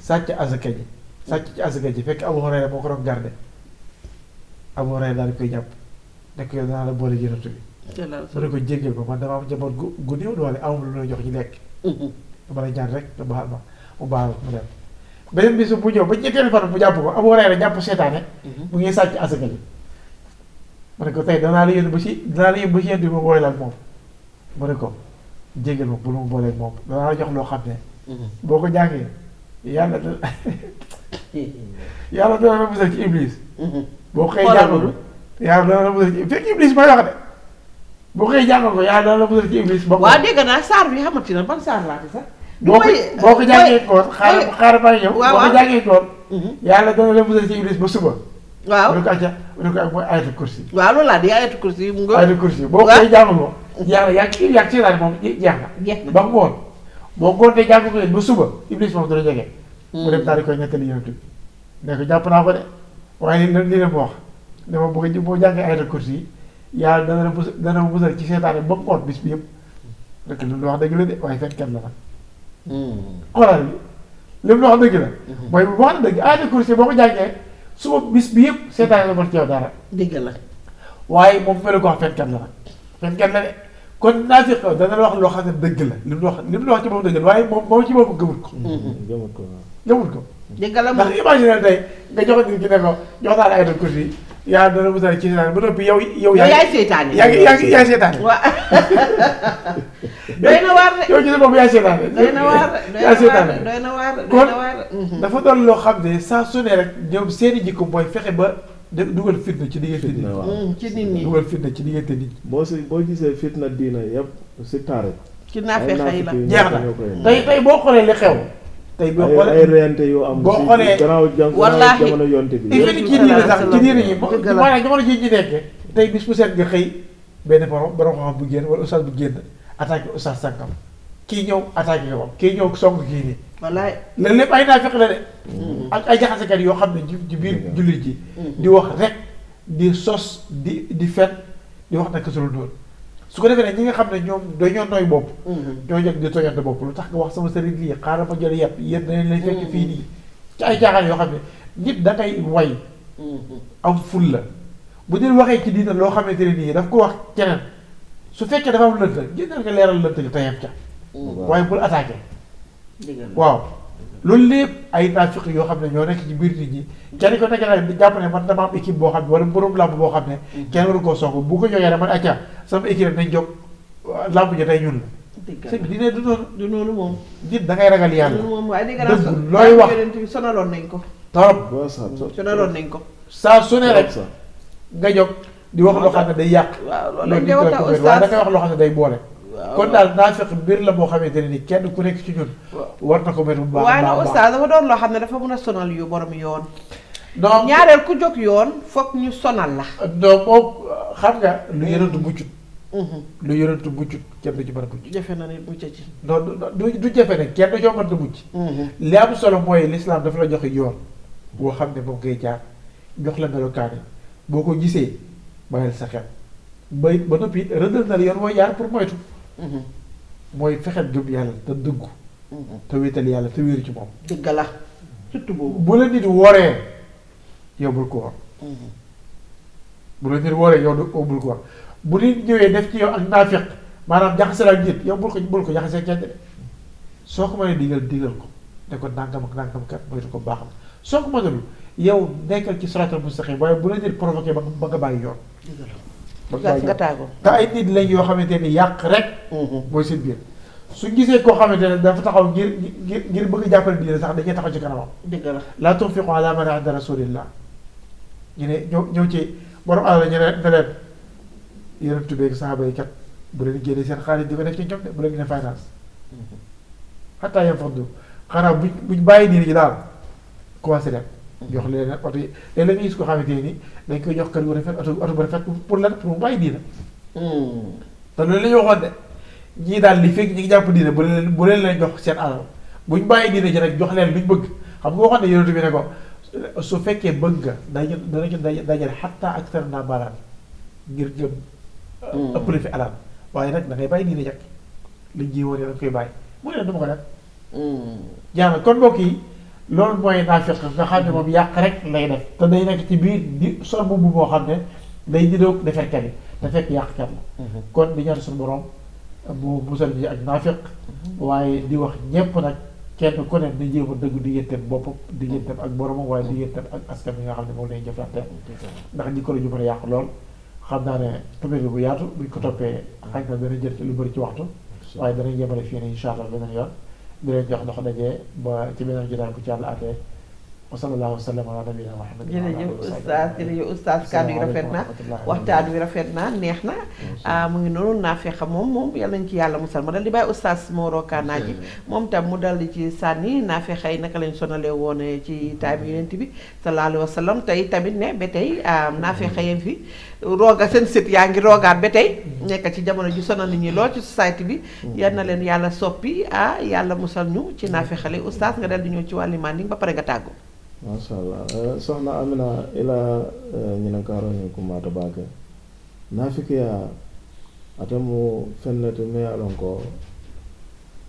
Speaker 3: sàcc azaka ji sàcc ci azaka ji fekk Abu Hurayra moo ko doon garde Abu Hurayra daal di koy jàpp nekk yow danaa la boole jërëtu bi mu ne ko jéggal ko man dama am njaboot gu néew doole amul lu la jox ci lekk dama la ñaan rek nga baal ma mu baal mu dem beneen bis bu ñëw ba ñetteelu fan bu jàpp ko Abu Hurayra jàpp seetaane mu ngi sàcc azaka ji mu ne ko tey danaa la yóbbu ba ci yéen bi ma boole ak moom mu ne ko jéggal ma bul ma boole ak moom danaa la jox loo xam ne boo ko jàngee yàlla dana la musal ci Iblis boo xëy jàngal ko yàlla dana la musal ci fekk Iblis may wax de boo xëy jàngal ko yàlla dana la musal ci Iblis ba
Speaker 2: waaw dégg naa saar bi xamante na ban saar laati sax
Speaker 3: boo ko jàngee koon xaaral may ñëw boo ko jàngee koon yàlla dana la musal ci Iblis ba suba
Speaker 2: waaw
Speaker 3: mu ne ko acca mu ne ko ak mooy ayatul kursi
Speaker 2: waaw loolu laa di ayatul kursi mu nga
Speaker 3: ayatul kursi boo koy jàngal ko yàlla yaa ngi ci laaj moom jeex na ba ngoon boo ngoonee jàng ko ba suba Iblis moom dana jege mu dem daal di koy nettali yonent bi ne ko jàpp naa ko de waaye li la mu wax ne ma bëgg boo jàngee ayatul kursi yi yàlla dana musal ci seetaane ba ngoon bis bi yëpp rek lu wax dëgg la de waaye fenn kenn la nag xoolal bi li mu wax dëgg la mooy bu wax na dëgg ayatul kursi boo ko jàngee suba bis bi yëpp seetaane la mën ci yow dara
Speaker 2: dëgg la
Speaker 3: waaye moom melu ko wax fenn kenn la nag fenn kenn la de kon naafiq dana la wax loo xam ne dëgg la li mu wax ci moom dëgg la waaye moom ci boppam gëmut ko gëmut ko
Speaker 2: dëgg la
Speaker 3: ndax imagine tey nga jox nit ki ne ko jox naa la ayatul kursi yaa dana musal ci seetaane ba noppi yow
Speaker 2: yaay seetaane
Speaker 3: yaay seetaane
Speaker 2: waaw doy na waar de
Speaker 3: yow ci sa bopp yaay seetaane
Speaker 2: doy na waar
Speaker 3: yaay seetaane
Speaker 2: doy na waar
Speaker 3: kon dafa doon loo xam ne saa su ne rek ñoom seeni jikko mooy fexe ba dugal fitna ci diggante nit ñi
Speaker 2: ci nit ñi
Speaker 3: dugal fitna ci diggante nit ñi
Speaker 4: boo gisee fitna diina yëpp si taare
Speaker 2: ci naafeq yi la
Speaker 3: jeex na tey boo xoolee li xew tey boo xoolee
Speaker 4: ay reyante yu am
Speaker 3: boo xoolee
Speaker 4: gannaaw jamono yonte bi
Speaker 3: ci diine sax ci diine yi maanaam jamono ji ñu nekkee tey bis bu seet nga xëy benn borom xam bu génn wala ustaas bu génn attaqué ustaas sànkam kii ñëw attaqué ko kii ñëw song kii nii
Speaker 2: wallaay
Speaker 3: loolu lépp ay naafeq la de ak ay jaxasekat yoo xam ne ci biir jullit ji di wax rek di sos di fen di wax naka sulu doon su ko defee ne ñi nga xam ne ñoom dañoo nooy bopp ñoo jëg di tojante bopp lu tax nga wax sama sëriñ lii xaaral ma jël yàpp yéen dañ lay fekk fii nii ci ay caaxaan yoo xam ne nit da ngay way am ful la bu dee waxee ci diina loo xamante ne nii daf ko wax keneen su fekkee dafa am lënt génnal nga leeral lënt gi tayam ca waaye bul attaqué waaw loolu lépp ay naafiq yoo xam ne ñoo nekk ci biir nit ñi kenn ko nekk nag jàpp ne man dama am équipe boo xam ne wala borom làmb boo xam ne kenn waru koo song bu ko jógee rek man acca sama équipe nañ jóg làmb ji tey ñun la sëñ bi dine
Speaker 2: du noonu moom
Speaker 3: nit da ngay ragal yàlla
Speaker 2: moom waaye dégg
Speaker 3: dëgg looy wax
Speaker 2: yonent bi sonaloon nañ ko
Speaker 3: torop
Speaker 2: sonaloon nañ ko
Speaker 3: saa su ne rek nga jóg di wax loo xam ne day yàq
Speaker 2: waaw loolu
Speaker 3: loolu
Speaker 2: lañ
Speaker 3: nit
Speaker 2: koy
Speaker 3: la
Speaker 2: wax
Speaker 3: ko waaye da ngay wax loo xam ne day boole kon daal naafiq mbir la boo xamante ne ni kenn ku nekk ci ñun war na ko mel bu baax
Speaker 2: waaye nag oustaz dafa doon loo xam ne dafa mën a sonal yu borom yoon
Speaker 3: non
Speaker 2: ñaareel ku jóg yoon foog ñu sonal la
Speaker 3: donc moom xam nga lu yonentu muccut lu yonentu muccut kenn du ci mën a mucc
Speaker 2: jafe na nit mucc ci
Speaker 3: non du jafe ne kenn dañoo mën a mucc li am solo mooy l'islam dafa la joxe yoon boo xam ne moom ngay jaar jox la melokaani boo ko gisee bàyyil sa xel ba noppi rëddal na la yoon mooy jaar pour moytu mooy fexeel gëm yàlla te dëggu te wéetal yàlla te wéeru ci moom
Speaker 2: dëgg la surtout boobu
Speaker 3: bu la nit woree yow bul ko war bu la nit woree yow bul ko war bu nit ñëwee def ci yow ak naafiq maanaam jaxase la ak nit yow bul ko jaxasee kenn de soo ko mënee digal ko ne ko nangam ak nangam kat moytu ko baax na soo ko mënul yow nekkal ci siraatal mustaqim waaye bu la nit provoqué ba nga bàyyi yoon
Speaker 2: nga tàggoo
Speaker 3: te ay nit lañ yoo xamante ni yàq rek mooy seen biir su gisee koo xamante ne dafa taxaw ngir bëgg jàppale diine sax dañuy taxaw ci kanamam
Speaker 2: dëgg la
Speaker 3: laa tunfiqu ala man inda rasulillah ñu ne ñëw ci borom alal ñu ne leen yonent bi ak saxaaba yi kat bu leen génnee seen xaalis di ko def ci ñoom de bu leen ne finance xataa yam faddu xanaa buñ bàyyi diine ji daal commencé dem jox leen oto yi léeg-léeg nga gis ko xamante ni dañ koy jox kër gu rafet oto bu rafet pour lan pour mu bàyyi diina te loolu la ñu waxoon de ñii daal li fekk ñi ngi jàpp diina bu leen jox seen alal buñ bàyyi diina ji rek jox leen luñ bëgg xam nga waxoon ne yonent bi ne ko su fekkee bëgg nga danañu dajale xatta ak tar naa balaan ngir jëm ëppale fi alal waaye nag da ngay bàyyi diina jàkk liñ ji woon da nga koy bàyyi mu ne dama ko def jaama kon mbokk yi loolu mooy naafiq nga xam ne moom yàq rek lay def te day nekk ci biir di sol mbubb boo xam ne day niroog defarkat yi te fekk yàqkat la kon di ñaan suñu borom mu musal ñi ak naafiq waaye di wax ñépp nag kenn ku ne na jéem a dëggu digganteem boppam digganteem ak boromam waaye digganteem ak askan bi nga xam ne moom lañuy jëflante ndax jikko la ju mën a yàq lool xam naa ne topic bu yaatu buñ ko toppee xañ na dana jël ci lu bëri ci waxtu waaye danañ yemale fii ne incha allah beneen yoon di leen jox ndox dajee ba ci beneen jotaay bu ci yàlla atee wa sallallahu wa sallam ala nabiyina Muhammad.
Speaker 2: jërëjëf oustaz kàddu yi rafet na waxtaan wi rafet na neex na mu ngi noonu naafeq moom yàlla nañ ci yàlla musal ma dal di bàyyi oustaz Moro Kanaji moom tam mu dal di ci sànni naafeq yi naka lañ sonalee woon ci taay bi yonent bi sallallahu alayhi wa sallam tey tamit ne ba tey naafeq yi fi rooga seen sët yaa ngi roogaat ba tey nekk ci jamono ji sonal nit ñi lool ci société bi yal na leen yàlla soppi yàlla musal ñu ci naafeqale oustaz nga dal di ñëw ci wàllu manding ba pare nga tàggu.
Speaker 4: masha Allah sohna Amina ila ñinankaro ñin kummata baake nafikiya atamu fennete me alon ko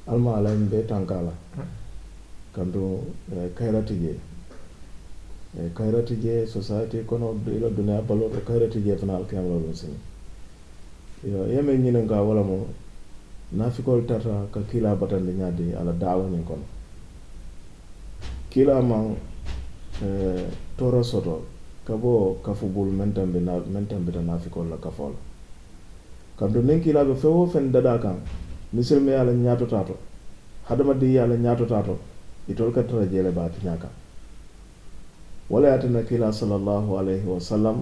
Speaker 4: alma alay mbe tankala kanto kayrati je society kono ila dunia baloto kayrati je fana alkiyamlo ɗum sini yo yeme ñinanka wala mo nafikol tata ka kila batande ñaddi ala dawañin kono kila man toro soto kabo kafubul mentambita nafikol la kafol kanto nin kilaɓe fewo fen dada kan misilme ala ñatotato hadamadi ala ñatotato itol ka tara jele baati ñaka wala yatina kila sallallahu alayhi wa sallam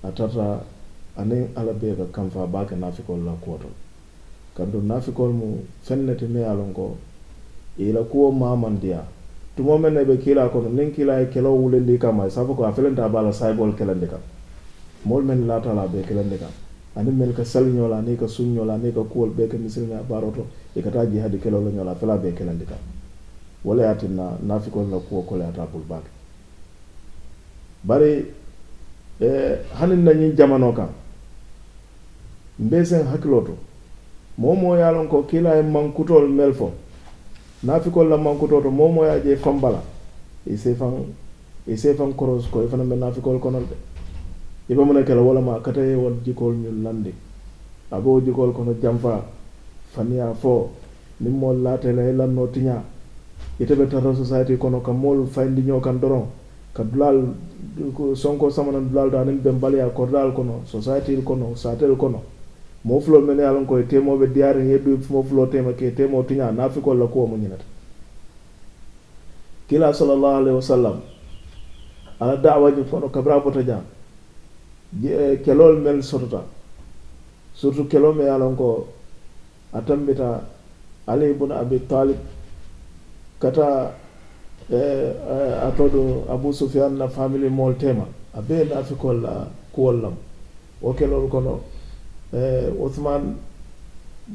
Speaker 4: atata anin ala be ka kamfa bake nafikol la kuwotol kanto nafikol mu fennete me alon ko ila kuwo mamandiya tumo men ne be kila kono nin kila e kelo wulendi kama safa ko a felenta bala saybol kelande kam mol men latala be kelande kam ani men ka salñola ni ka suñola ni ka kuwol be ka misilmi a baroto e kata jihadi kelo la ñola fela be kelande kam wala yatinna nafikol la kuwo kole ata bul bak bari hanin nañi jamano kam mbesen hakiloto momo yalon ko kila e mankutol melfo nafikol la mankutoto momo ya je fambala e se fan koros ko e fana be nafikol kono de e ba mun kala wala ma kata e won jikol ñu lande abo jikol kono jamfa fania fo nim mo latele lanno tinya ite be tar society kono kam mol fayndi ñoo kan doron ka dulal ko sonko samana dulal da nim be mbaliya ko dal kono society kono satel kono mo flo men yalon ko temo be diare yeddu mo flo tema ke temo tinya nafikol la ko mo ñinata kila sallallahu alaihi wasallam ala da'wa ji kono kabra bota jam kelol mel sotota surtout kelol me yalon ko atambita ali ibn abi talib kata atodo abu sufyan na family mol tema abe nafikol la kuwollam o kelol kono Uthman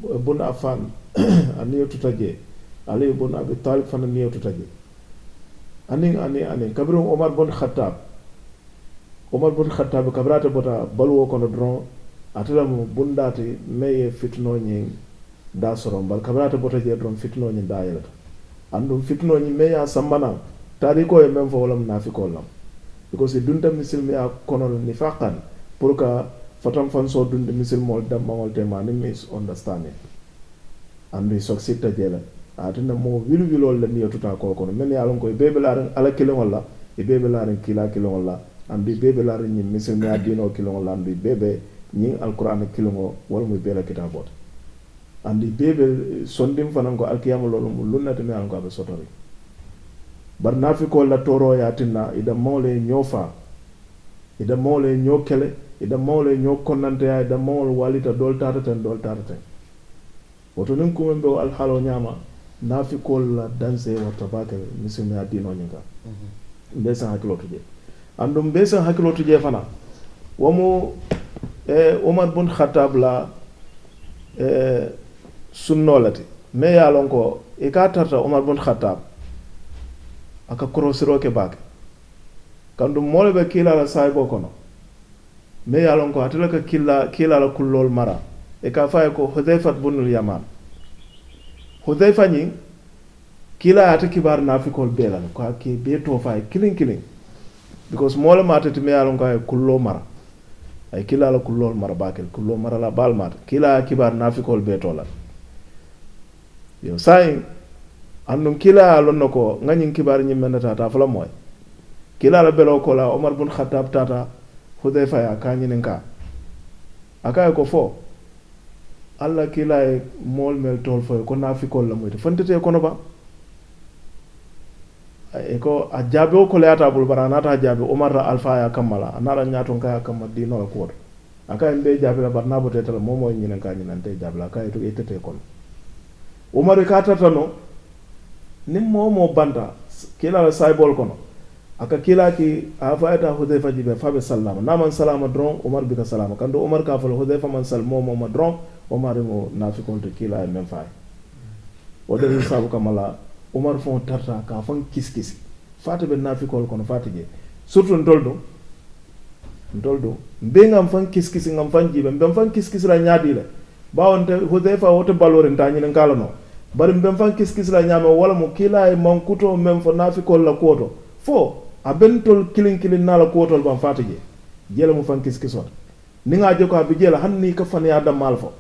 Speaker 4: ibn Affan aniyo tutaje Ali ibn Abi Talib fana niyo tutaje ani kabiru Omar ibn Khattab kabrata bota balwo kono dron atalamu bundati meye fitno nyi da sorom bal kabrata bota je dron fitno nyi da yelata andum fitno nyi meya sambana tari ko e même fo wala nafiko lam because dunta misilmi a kono nifaqan pour que fatam fan so dunde misilmol dammagol tema ni misunderstanding andu soksita jela atana mo wilwilol la niyo tuta ko kono men yalon ko bebe la ala kilon la e bebe la ren kila kilon la andu bebe la ren misilmi adino kilon la andu bebe ni alquran kilon wala mo bela kitabot andu bebe sondim fanan ko alkiyama lolu mo lunnata me an ko be sotori bar nafiko la toro ya tinna ida mole nyofa ida mole nyokele ida mawle ñoo konnante ya ida mawl walita dol tataten woto nin kumen be al halo nyama nafikol la danse warta bakel misilmi adino nyinga mbe sen hakkilo tuje andum mbe sen hakkilo tuje fana womo Omar bun Khattab la sunnolati me ya lon ko e ka tarta Omar bun Khattab aka korosiro ke bake kandum mole be kila la saybo kono me ya lon ko atela ka kila la kullol mara e ka fay ko Hudhayfa bun al-Yaman Hudhayfa ni kila ata kibar nafikol bela ko ke be to fay kilin because mole matati me ya lon ko kullo mara ay kila la kullol mara bakel kullo mara la bal mat kila kibar nafikol be to la yo say andum kila lon nako ngani kibar nyi menata ta fala moy kila la belo ko la Omar bun Khattab tata Hudhayfa ya kanyi ninka akay ko fo alla kila e mol mel tol fo ko nafikol la moyte fantete kono ba e ko a jaabe ko leata bul barana ta jaabe Omar ra alfa ya kamala anara nyaton kaya kamma dino la ko akay mbe jaabe la barna bote tala momo nyinen ka nyinen te jaabe la kay to etete kono Omar ka tatano nim momo banda kila la saybol kono aka kila ki afaita Hudhayfa jibe fabe sallama naman salama dron Omar bi ka salama kando Omar ka fal Hudhayfa man sal momo ma dron Omar mo nafikon to kila men fay wadari sabu kamala Omar fon tarta ka fon kiskisi fata be nafikol kono fatije surtout ndoldo be ngam fan kiskisi ngam fan jibe mbem fan kiskisi la nyaadi le bawonte Hudhayfa wote balore ndani ngala no bari mbem fan kiskisi la nyama wala mo kila e mankuto mem fo nafikol la koto fo abentol kilin nala kotol ban fatije jela mo fan kiskiso ni nga joko abi jela hanni ka fan ya dam mal fo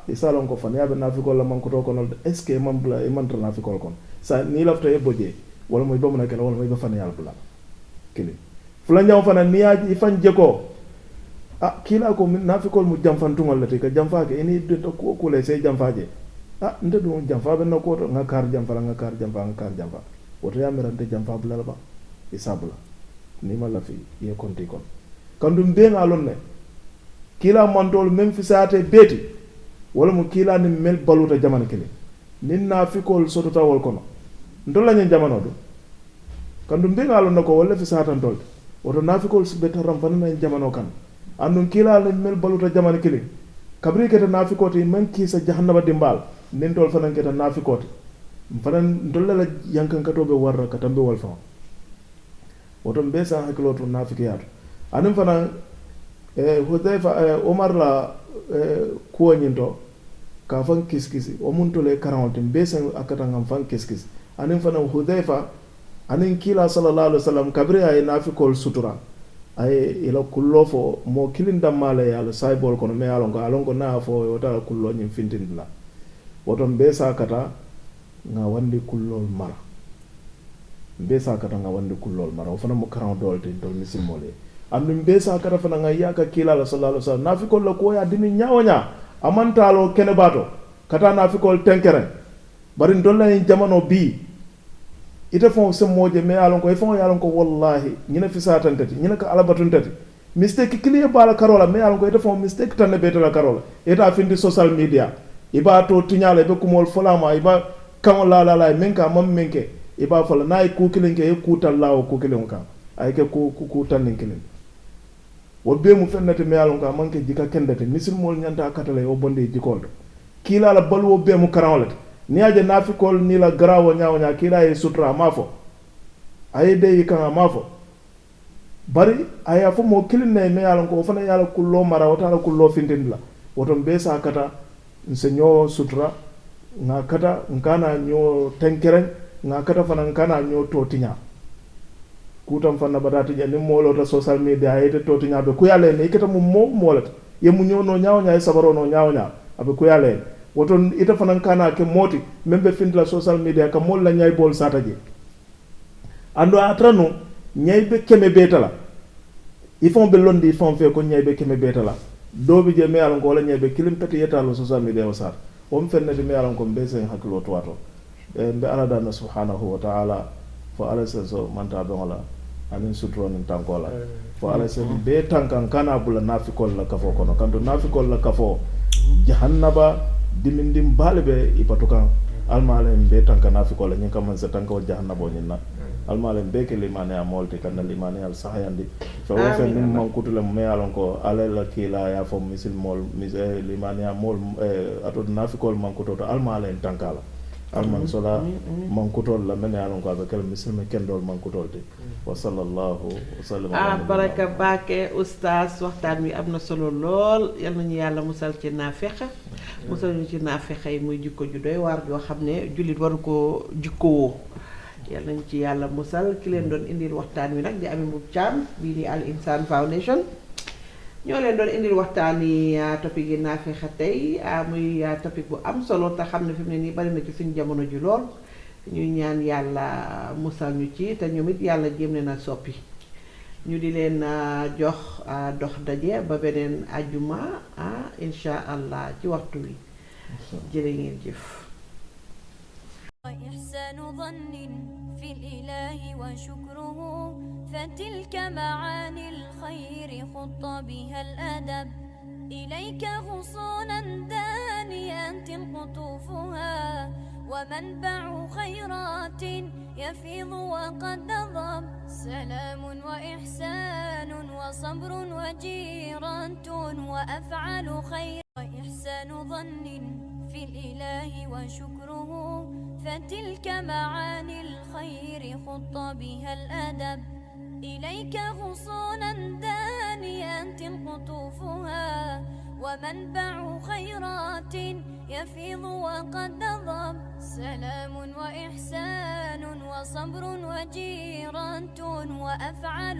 Speaker 4: isalon ko fan ya be nafikol la mankuto kono est ce que man bla e man nafikol kono sa ni lafta e boje wala moy bamuna kala wala moy ba fan yalla bla kili fula ñaw fana ni yaji fan jeko kila ko nafikol mu jamfan tungal lati ka jamfaake eni de ko le sey jamfaaje nde do jamfa be nako to ngakar jamfa woto yamirante jamfa bla ba isabla ni ma la fi ye konti kon kandum be ngalon ne kila mandol même fi saate beti wala mu kila ni mel baluta jamana kili nin nafikol soto tawol kono ndola nyen jamano do kandum be ngalon nako wala fi saatan tol woto nafikol be taram fanana jamano kan andum kila ni mel baluta jamana kili kabri keta nafikoti man ki sa jahannaba dimbal nin tol fanan keta nafikoti fanan ndolla la yankan katobe warra katambe wal fa woto be sa hakiloto nafikiyatu anim fanan Hudhayfa Omar la ko nyinto ka fan kiskisi o mun tole karawte be sa akata ngam fan kiskisi anim fanan Hudhayfa anin kila sallallahu alaihi wasallam kabri ay nafikol sutura ay ila kullo fo mo kilin damale yalla saybol kono me alon ko na fo wota kullo nyim fintindla woto be sa kata nga wandi kullol mara be sa kata nga wandi kullol mara o fana mo karan dolte dol misil mole andum be sa kata fana nga yaka kila sallallahu alaihi wasallam nafikol la ko ya dini nyawonya amantalo kene bato kata nafikol tenkere bari dolla en jamano bi ite fon se moje me alon ko e fon yalon ko wallahi nyina fi satan tati nyina ka alabatun tati mistake kiliye bala karola me alon ko ite fon mistake tan be la karola eta findi social media iba to tinyala be kumol folama iba kan la menka mam menke iba fala nay ku kilinke e ku tallawo ku kilin ka ay ke ku tanin kilin wo be mu fennete me alon ka manke jika kendete misil mol nyanta katale o bonde jikol kila la balwo be mu karawlete ni aje nafikol ni la grawo nya kila e sutra mafo ay de kan mafo bari aya fo mo kilin ne me alon ko fana yala kullo mara wata la kullo findindla woton be sa kata nsenyo sutra nga kata nkana nyo tenkeren nga kata fana nkana nyo totinya kutam fana badati jani molo ta social media ayete totinya be kuyale ne ikata mu molata ye mu nyo no nyaaw nyaay sabaro no nyaaw nya abe kuyale woton ita fana nkana ke moti membe findla social media ka mol la nyaay bol sataje ando atrano nyaay be keme betala ifon be londi ifon fe ko nyaay be keme betala dobi je me alon ko la nyaay be kilim peti yetalo social media wasar wom fennede mi alan ko mbesen hakkilo to wato mbe aladana subhanahu wa ta'ala fo ala so manta be wala anin sutro nin tankola fo ala se be tankan kana bula nafikol la kafo kono kanto nafikol la kafo jahannaba dimindim balbe ipatukan almale be tankan nafikol la nyinka man se tanko jahannabo nyinna almalen beke limane a molti kanna limane al sahayandi fe wo fe nim mankutule me alon ko alela kila ya fo misil mol limane a mol ato nafikol mankuto to almalen tankala alman sola mankutol la men alon ko abekel misil me kendol mankutol te wa sallallahu wa sallam
Speaker 2: baraka baake oustaz waxtaan wi am na solo lool yal nañu yàlla musal ci naafeq musal ñu ci naafeq yi muy jikko ju doy waar joo xam ne jullit waru ko jikkowoo yal nañu ci yàlla musal ki leen doon indil waxtaan wi nag di Ami Mbub Thiam bii di Al Insan Foundation ñoo leen doon indil waxtaan yi topic yi naafeq tey muy topic bu am solo te xam ne fi mu ne nii bari na ci suñu jamono ji lool ñuy ñaan yàlla musal ñu ci te ñoom it yàlla jéem leen a soppi ñu di leen jox dox daje ba beneen ajuma insha allah ci waxtu wi jërë ngeen jëf
Speaker 1: وإحسان ظن في الإله وشكره فتلك معاني الخير خط بها الأدب إليك غصونا دانيات قطوفها ومنبع خيرات يفيض وقد ضب سلام وإحسان وصبر وجيرة وأفعال خير وإحسان ظن في الإله وشكره فتلك معاني الخير خط بها الأدب إليك غصونا دانيات قطوفها ومنبع خيرات يفيض وقد ضب سلام وإحسان وصبر وجيرة وأفعال